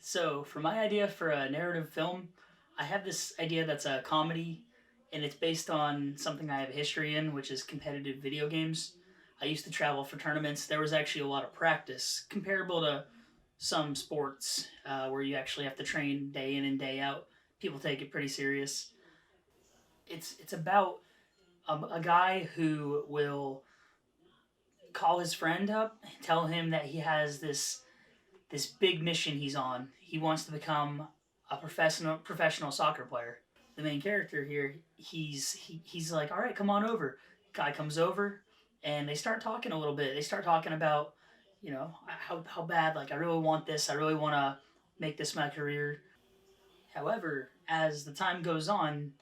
So, for my idea for a narrative film, I have this idea that's a comedy, and it's based on something I have a history in, which is competitive video games. I used to travel for tournaments. There was actually a lot of practice, comparable to some sports where you actually have to train day in and day out. People take it pretty serious. It's about a guy who will call his friend up, tell him that he has this big mission he's on. He wants to become a professional soccer player. The main character here, he's like, all right, come on over. Guy comes over, and they start talking a little bit. They start talking about, how bad. Like, I really want this. I really want to make this my career. However, as the time goes on,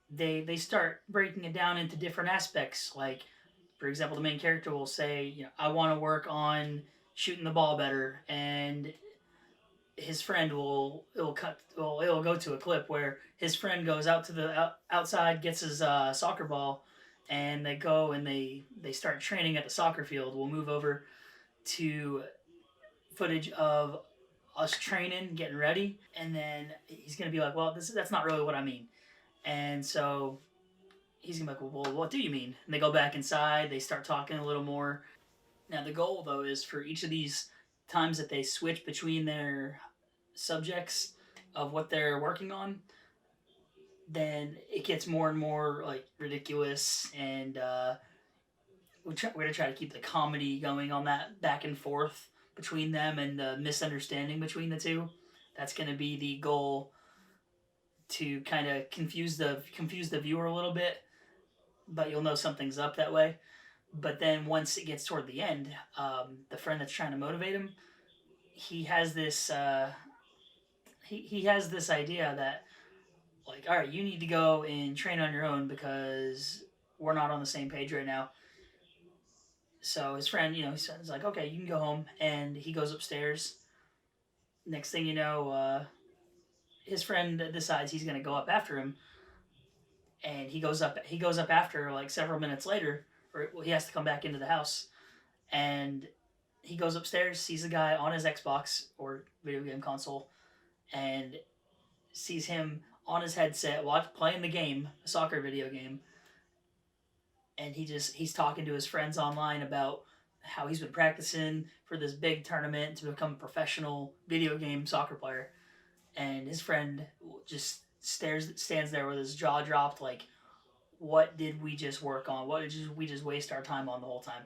they start breaking it down into different aspects. Like, for example, the main character will say, I want to work on shooting the ball better, and his friend will go to a clip where his friend goes out to the outside, gets his soccer ball, and they go and they start training at the soccer field. We'll move over to footage of us training, getting ready, and then he's gonna be like, "Well, that's not really what I mean." And so he's gonna be like, "Well, what do you mean?" And they go back inside. They start talking a little more. Now the goal though is for each of these times that they switch between their subjects of what they're working on, then it gets more and more like ridiculous, and we're gonna try to keep the comedy going on that back and forth between them and the misunderstanding between the two. That's gonna be the goal, to kind of confuse the viewer a little bit, but you'll know something's up that way. But then once it gets toward the end, the friend that's trying to motivate him, he has this he has this idea that, like, all right, you need to go and train on your own because we're not on the same page right now. So his friend, he's like, okay, you can go home, and he goes upstairs. Next thing you know, his friend decides he's gonna go up after him, and he goes up. He goes up after, like, several minutes later, or well, he has to come back into the house, and he goes upstairs, sees a guy on his Xbox or video game console, and sees him on his headset playing the game, a soccer video game, and he's talking to his friends online about how he's been practicing for this big tournament to become a professional video game soccer player. And his friend just stands there with his jaw dropped, like, what did we just work on? What did we just waste our time on the whole time?